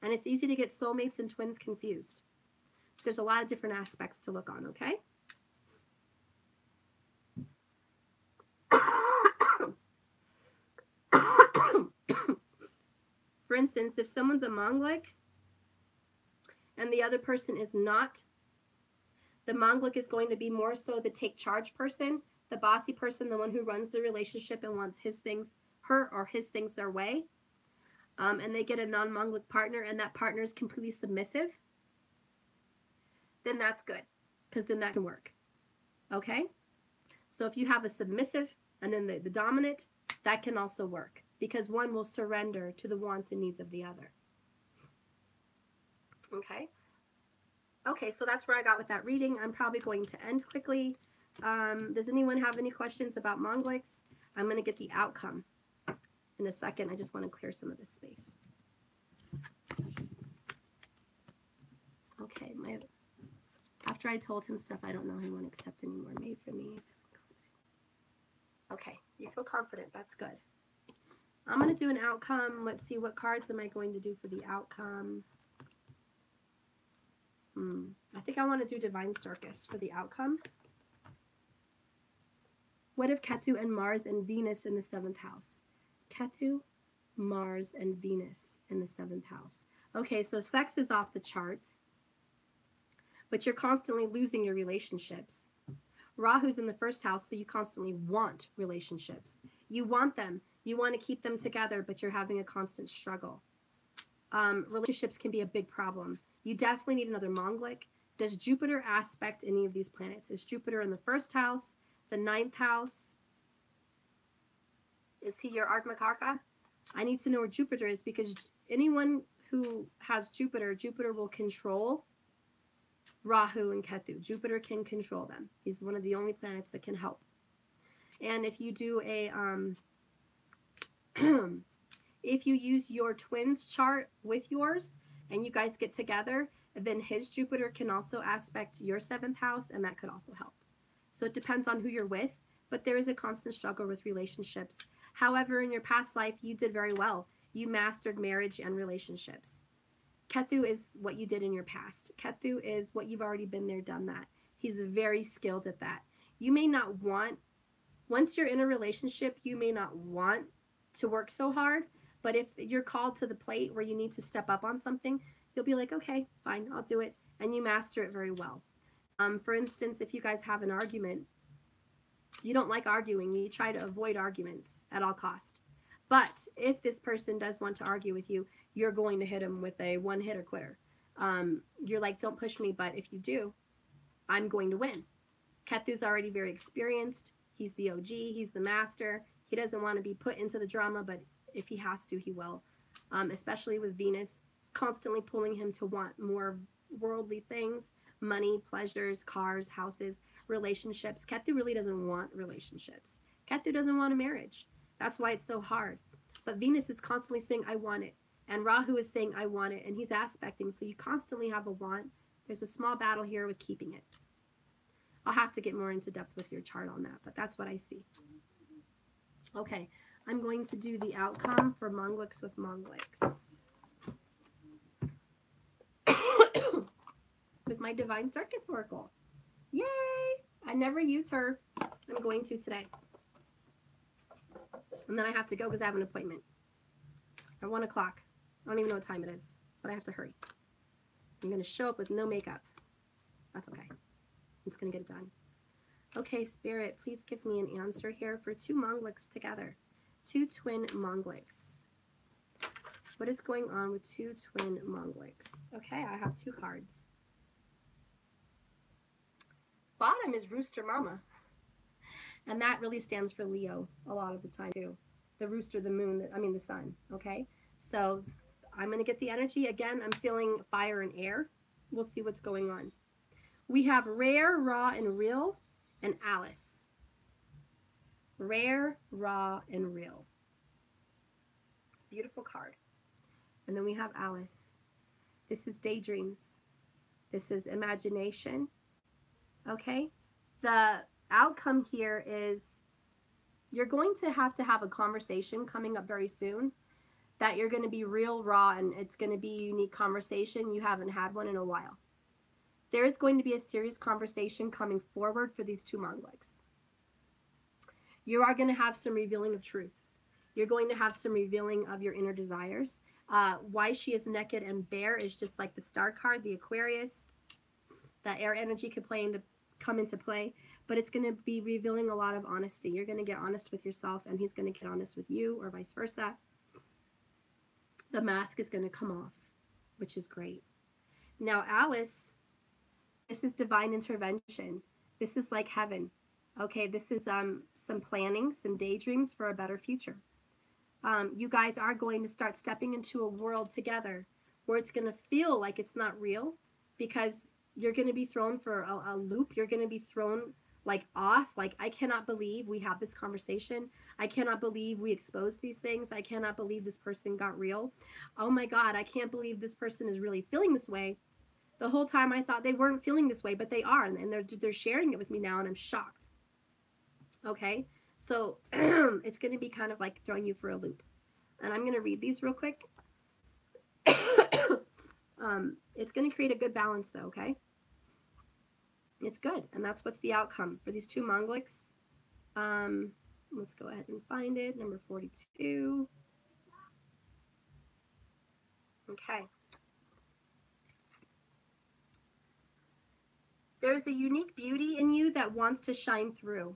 And it's easy to get soulmates and twins confused. There's a lot of different aspects to look on, okay? For instance, if someone's a Manglik and the other person is not, the Manglik is going to be more so the take charge person, the bossy person, the one who runs the relationship and wants his things, her or his things their way. And they get a non-Manglik partner and that partner is completely submissive, then that's good, because then that can work. Okay? So if you have a submissive and then the dominant, that can also work, because one will surrender to the wants and needs of the other. Okay? Okay, so that's where I got with that reading. I'm probably going to end quickly. Does anyone have any questions about Mangliks? I'm going to get the outcome in a second. I just want to clear some of this space. Okay, after I told him stuff I don't know he won't accept anymore. Made for me. Okay, you feel confident. That's good. I'm going to do an outcome. Let's see, what cards am I going to do for the outcome? I think I want to do Divine Circus for the outcome. What if Ketu and Mars and Venus in the 7th house? Ketu, Mars, and Venus in the 7th house. Okay, so sex is off the charts, but you're constantly losing your relationships. Rahu's in the 1st house, so you constantly want relationships. You want them. You want to keep them together, but you're having a constant struggle. Relationships can be a big problem. You definitely need another Manglik. Does Jupiter aspect any of these planets? Is Jupiter in the 1st house, the 9th house? Is he your Ardmakarka? I need to know where Jupiter is, because anyone who has Jupiter, Jupiter will control Rahu and Ketu. Jupiter can control them. He's one of the only planets that can help. And if you do a, if you use your twins chart with yours and you guys get together, then his Jupiter can also aspect your 7th house, and that could also help. So it depends on who you're with, but there is a constant struggle with relationships. However, in your past life, you did very well. You mastered marriage and relationships. Ketu is what you did in your past. Ketu is what you've already been there, done that. He's very skilled at that. You may not want, once you're in a relationship, you may not want to work so hard, but if you're called to the plate where you need to step up on something, you'll be like, okay, fine, I'll do it. And you master it very well. For instance, if you guys have an argument, you don't like arguing, you try to avoid arguments at all cost. But if this person does want to argue with you, you're going to hit him with a one-hitter quitter. You're like, don't push me, but if you do, I'm going to win. Ketu's already very experienced. He's the OG. He's the master. He doesn't want to be put into the drama, but if he has to, he will. Especially with Venus, it's constantly pulling him to want more worldly things, money, pleasures, cars, houses, relationships. Ketu really doesn't want relationships. Ketu doesn't want a marriage. That's why it's so hard. But Venus is constantly saying, I want it. And Rahu is saying, I want it. And he's aspecting. So you constantly have a want. There's a small battle here with keeping it. I'll have to get more into depth with your chart on that, but that's what I see. Okay, I'm going to do the outcome for Mangliks with Mangliks. With my Divine Circus Oracle. Yay! I never use her. I'm going to today. And then I have to go because I have an appointment at 1 o'clock. I don't even know what time it is, but I have to hurry. I'm going to show up with no makeup. That's okay. I'm just going to get it done. Okay, Spirit, please give me an answer here for 2 Mangliks together. 2 twin Mangliks. What is going on with 2 twin Mangliks? Okay, I have 2 cards. Bottom is Rooster Mama. And that really stands for Leo a lot of the time too. The rooster, the moon, the sun, okay? So I'm going to get the energy. Again, I'm feeling fire and air. We'll see what's going on. We have Rare, Raw, and Real, and Alice. Rare, Raw, and Real. It's a beautiful card. And then we have Alice. This is daydreams. This is imagination. Okay? The outcome here is you're going to have a conversation coming up very soon that you're going to be real, raw, and it's going to be a unique conversation. You haven't had one in a while. There is going to be a serious conversation coming forward for these 2 Mangliks. You are going to have some revealing of truth. You're going to have some revealing of your inner desires. Why she is naked and bare is just like the star card, the Aquarius. The air energy could come into play, but it's going to be revealing a lot of honesty. You're going to get honest with yourself, and he's going to get honest with you, or vice versa. The mask is going to come off, which is great. Now, Alice, this is divine intervention. This is like heaven. Okay, this is some planning, some daydreams for a better future. You guys are going to start stepping into a world together where it's going to feel like it's not real, because you're going to be thrown for a loop. You're going to be thrown like off. Like, I cannot believe we have this conversation. I cannot believe we exposed these things. I cannot believe this person got real. Oh my God, I can't believe this person is really feeling this way. The whole time I thought they weren't feeling this way, but they are, and they're sharing it with me now, and I'm shocked. Okay, so it's going to be kind of like throwing you for a loop. And I'm going to read these real quick. It's going to create a good balance though, okay? It's good, and that's what's the outcome for these two Mangliks. Let's go ahead and find it, number 42. Okay. There's a unique beauty in you that wants to shine through.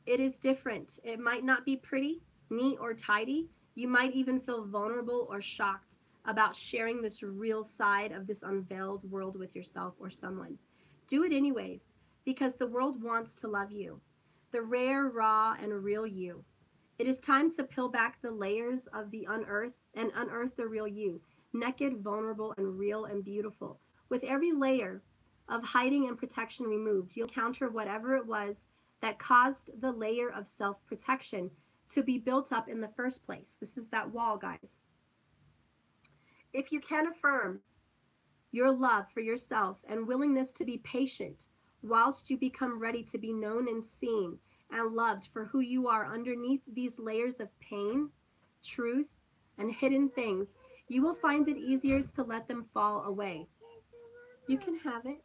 It is different. It might not be pretty, neat, or tidy. You might even feel vulnerable or shocked about sharing this real side of this unveiled world with yourself or someone. Do it anyways, because the world wants to love you, the rare, raw, and real you. It is time to peel back the layers of the unearthed and unearth the real you, naked, vulnerable, and real and beautiful. With every layer of hiding and protection removed, you'll encounter whatever it was that caused the layer of self-protection to be built up in the first place. This is that wall, guys. If you can affirm your love for yourself and willingness to be patient whilst you become ready to be known and seen and loved for who you are underneath these layers of pain, truth, and hidden things, you will find it easier to let them fall away. You can have it.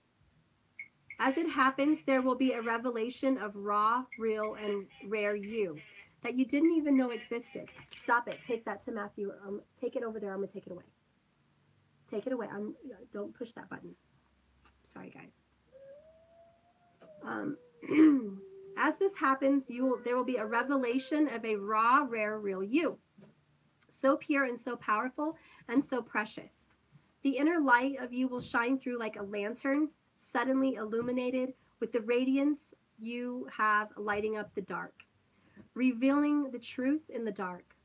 As it happens, there will be a revelation of raw, real, and rare you that you didn't even know existed. Stop it. Take that to Matthew. Take it over there. I'm going to take it away. Take it away. Don't push that button. Sorry, guys. As this happens, there will be a revelation of a raw, rare, real you. So pure and so powerful and so precious. The inner light of you will shine through like a lantern, suddenly illuminated with the radiance you have lighting up the dark, revealing the truth in the dark.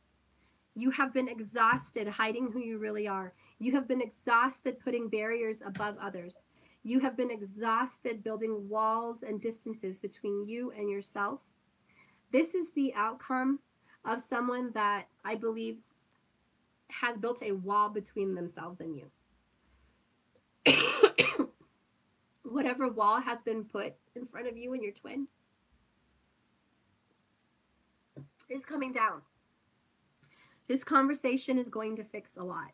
You have been exhausted hiding who you really are. You have been exhausted putting barriers above others. You have been exhausted building walls and distances between you and yourself. This is the outcome of someone that I believe has built a wall between themselves and you. Whatever wall has been put in front of you and your twin is coming down. This conversation is going to fix a lot.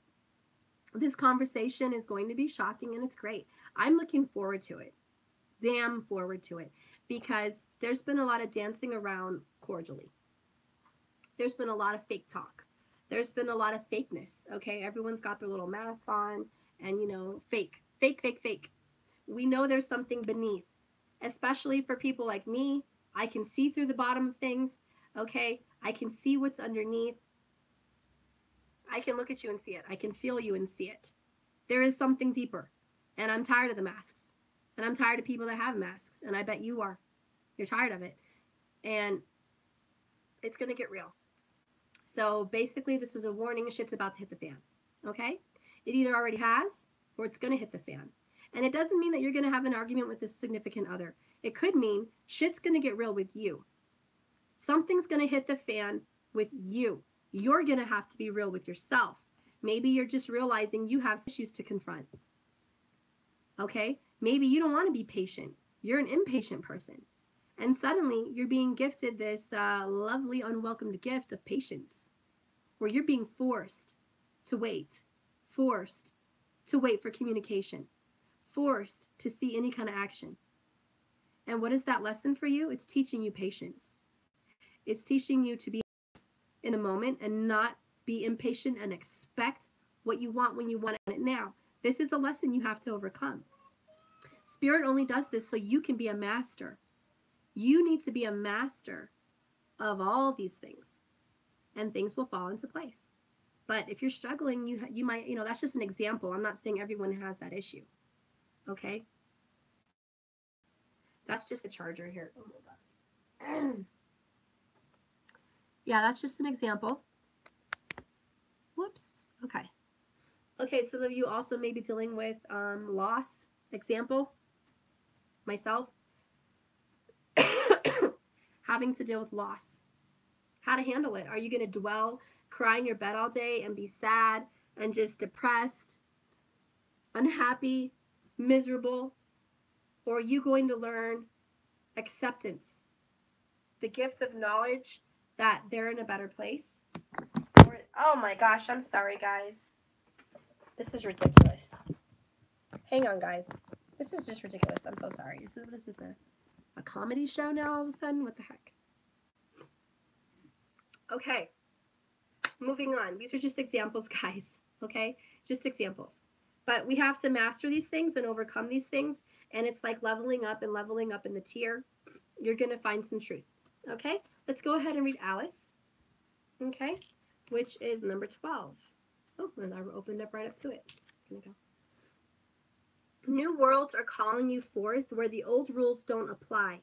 This conversation is going to be shocking, and it's great. I'm looking forward to it. Damn forward to it. Because there's been a lot of dancing around cordially. There's been a lot of fake talk. There's been a lot of fakeness, okay? Everyone's got their little mask on and, fake. We know there's something beneath, especially for people like me. I can see through the bottom of things, okay? I can see what's underneath. I can look at you and see it. I can feel you and see it. There is something deeper, and I'm tired of the masks, and I'm tired of people that have masks, and I bet you are. You're tired of it, and it's going to get real. So basically, this is a warning. Shit's about to hit the fan, okay? It either already has, or it's going to hit the fan. And it doesn't mean that you're going to have an argument with a significant other. It could mean shit's going to get real with you. Something's going to hit the fan with you. You're going to have to be real with yourself. Maybe you're just realizing you have issues to confront. Okay? Maybe you don't want to be patient. You're an impatient person. And suddenly you're being gifted this lovely, unwelcomed gift of patience, where you're being forced to wait for communication, forced to see any kind of action. And what is that lesson for you? It's teaching you patience. It's teaching you to be in a moment and not be impatient and expect what you want when you want it now. This is a lesson you have to overcome. Spirit only does this so you can be a master. You need to be a master of all these things, and things will fall into place. But if you're struggling, you might, that's just an example. I'm not saying everyone has that issue. Okay? That's just a charger here. Oh my God. Yeah, that's just an example. Whoops. Okay. Okay, some of you also may be dealing with loss. Example, myself. Having to deal with loss. How to handle it. Are you going to dwell, cry in your bed all day and be sad and just depressed, unhappy, miserable? Or are you going to learn acceptance, the gift of knowledge that they're in a better place? Oh my gosh, I'm sorry, guys. This is ridiculous. Hang on, guys. This is just ridiculous. I'm so sorry. What is this, a comedy show now all of a sudden? What the heck? Okay. Moving on. These are just examples, guys. Okay? Just examples. But we have to master these things and overcome these things. And it's like leveling up and leveling up in the tier. You're going to find some truth. Okay? Let's go ahead and read Alice. Okay? Which is number 12. Oh, and I opened up right up to it. Here we go. New worlds are calling you forth where the old rules don't apply.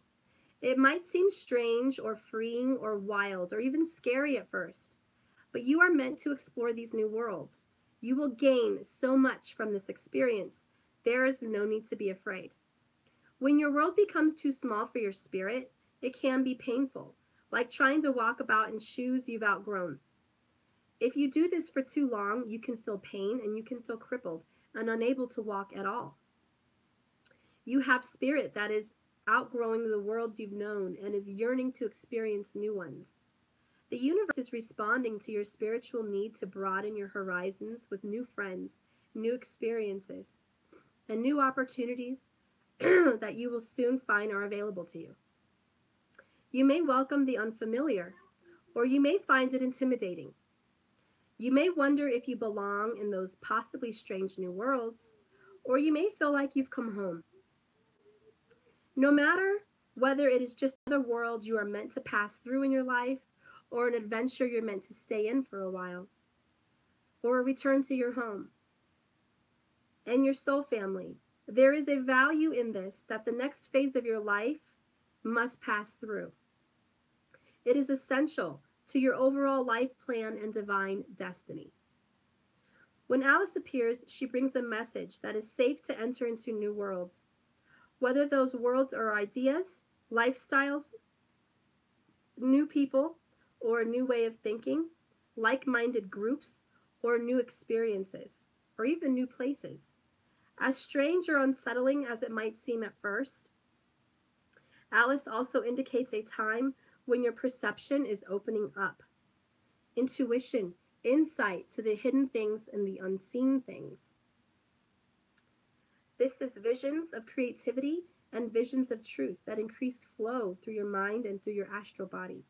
It might seem strange or freeing or wild or even scary at first, but you are meant to explore these new worlds. You will gain so much from this experience. There is no need to be afraid. When your world becomes too small for your spirit, it can be painful, like trying to walk about in shoes you've outgrown. If you do this for too long, you can feel pain and you can feel crippled and unable to walk at all. You have spirit that is outgrowing the worlds you've known and is yearning to experience new ones. The universe is responding to your spiritual need to broaden your horizons with new friends, new experiences, and new opportunities that you will soon find are available to you. You may welcome the unfamiliar, or you may find it intimidating. You may wonder if you belong in those possibly strange new worlds, or you may feel like you've come home. No matter whether it is just another world you are meant to pass through in your life, or an adventure you're meant to stay in for a while, or a return to your home and your soul family, there is a value in this that the next phase of your life must pass through. It is essential to your overall life plan and divine destiny. When Alice appears, she brings a message that is safe to enter into new worlds. Whether those worlds are ideas, lifestyles, new people, or a new way of thinking, like-minded groups, or new experiences, or even new places. As strange or unsettling as it might seem at first, Alice also indicates a time when your perception is opening up. Intuition, insight to the hidden things and the unseen things. This is visions of creativity and visions of truth that increase flow through your mind and through your astral body.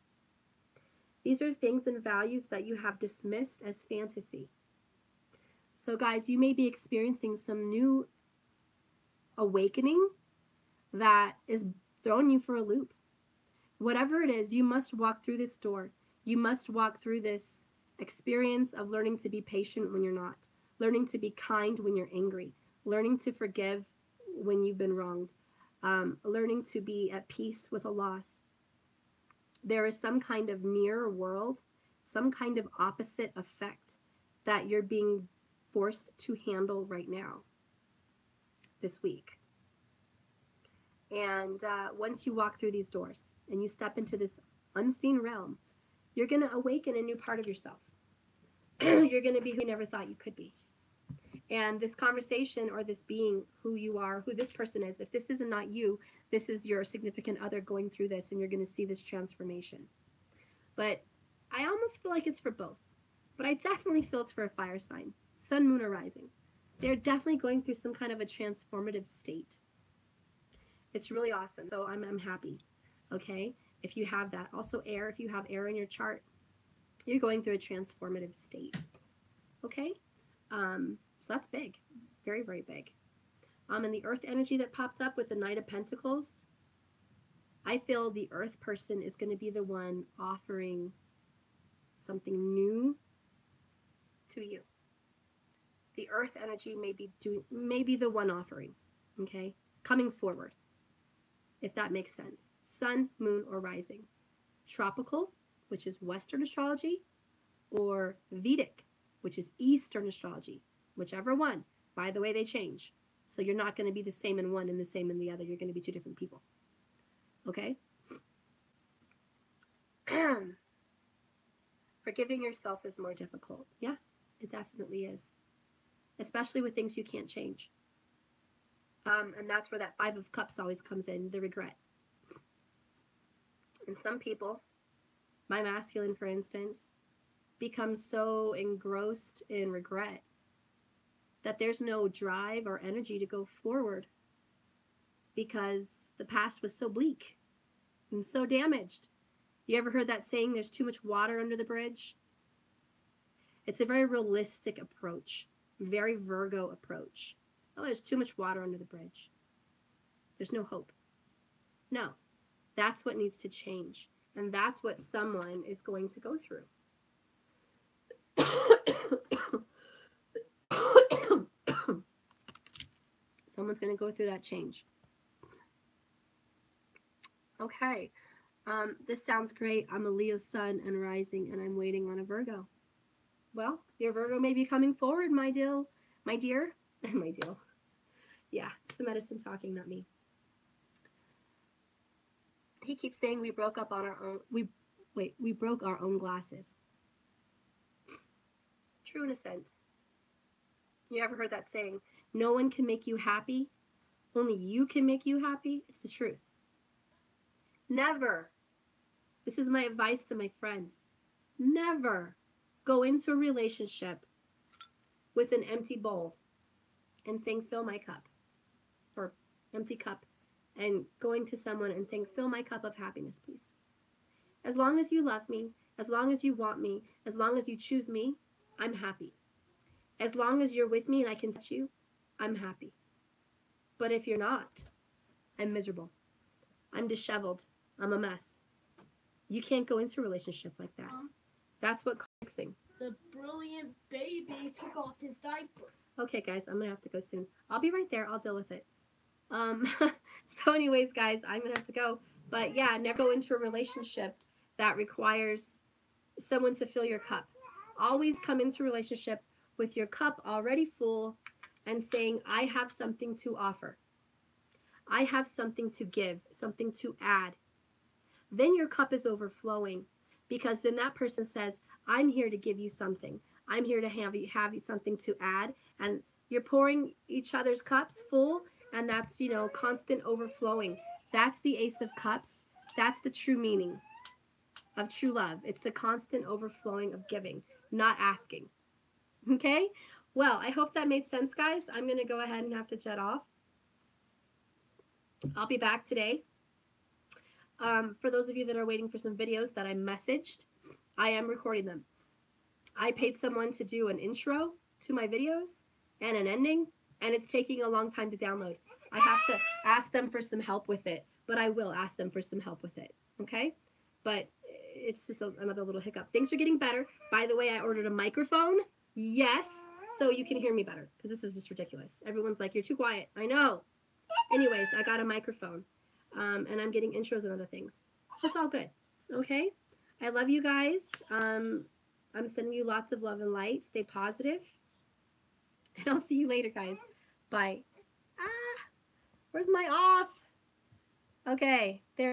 These are things and values that you have dismissed as fantasy. So guys, you may be experiencing some new awakening that is throwing you for a loop. Whatever it is, you must walk through this door. You must walk through this experience of learning to be patient when you're not, learning to be kind when you're angry, learning to forgive when you've been wronged, learning to be at peace with a loss. There is some kind of mirror world, some kind of opposite effect that you're being forced to handle right now, this week. And once you walk through these doors and you step into this unseen realm, you're going to awaken a new part of yourself. You're going to be who you never thought you could be. And this conversation or this being who you are, who this person is, if this is not you, this is your significant other going through this, and you're going to see this transformation. But I almost feel like it's for both. But I definitely feel it's for a fire sign, sun, moon, or rising. They're definitely going through some kind of a transformative state. It's really awesome. So I'm happy. Okay? If you have that. Also air, if you have air in your chart, you're going through a transformative state. Okay? So that's big. Very, very big. And the earth energy that popped up with the Knight of Pentacles, I feel the earth person is going to be the one offering something new to you. The earth energy may be the one offering, okay? Coming forward, if that makes sense. Sun, moon, or rising. Tropical, which is Western astrology, or Vedic, which is Eastern astrology. Whichever one. By the way, they change. So you're not going to be the same in one and the same in the other. You're going to be two different people. Okay? Forgiving yourself is more difficult. Yeah, it definitely is. Especially with things you can't change. And that's where that Five of Cups always comes in, the regret. And some people, my masculine for instance, become so engrossed in regret that there's no drive or energy to go forward because the past was so bleak and so damaged. You ever heard that saying, there's too much water under the bridge? It's a very realistic approach, very Virgo approach. Oh, there's too much water under the bridge. There's no hope. No, that's what needs to change. And that's what someone is going to go through. Someone's going to go through that change. Okay. This sounds great. I'm a Leo sun and rising, and I'm waiting on a Virgo. Well, your Virgo may be coming forward, my dear. My dear. Yeah, it's the medicine talking, not me. He keeps saying we broke up on our own. We broke our own glasses. True in a sense. You ever heard that saying? No one can make you happy. Only you can make you happy. It's the truth. Never. This is my advice to my friends. Never go into a relationship with an empty bowl and saying, fill my cup. Or empty cup. And going to someone and saying, fill my cup of happiness, please. As long as you love me, as long as you want me, as long as you choose me, I'm happy. As long as you're with me and I can touch you, I'm happy. But if you're not, I'm miserable. I'm disheveled. I'm a mess. You can't go into a relationship like that. That's what fixing. The brilliant baby took off his diaper. Okay, guys, I'm going to have to go soon. I'll be right there. I'll deal with it. So anyways, guys, I'm going to have to go. But yeah, never go into a relationship that requires someone to fill your cup. Always come into a relationship with your cup already full and saying, I have something to offer. I have something to give, something to add. Then your cup is overflowing because then that person says, I'm here to give you something. I'm here to have you something to add. And you're pouring each other's cups full, and that's, constant overflowing. That's the Ace of Cups. That's the true meaning of true love. It's the constant overflowing of giving, not asking. Okay? Well, I hope that made sense, guys. I'm going to go ahead and have to jet off. I'll be back today. For those of you that are waiting for some videos that I messaged, I am recording them. I paid someone to do an intro to my videos and an ending, and it's taking a long time to download. I have to ask them for some help with it, but I will ask them for some help with it, okay? But it's just another little hiccup. Things are getting better. By the way, I ordered a microphone. Yes, so you can hear me better, because this is just ridiculous. Everyone's like, you're too quiet. I know. Anyways, I got a microphone, and I'm getting intros and other things. It's all good, okay? I love you guys. I'm sending you lots of love and light. Stay positive. And I'll see you later, guys. Bye. Where's my off? Okay, there.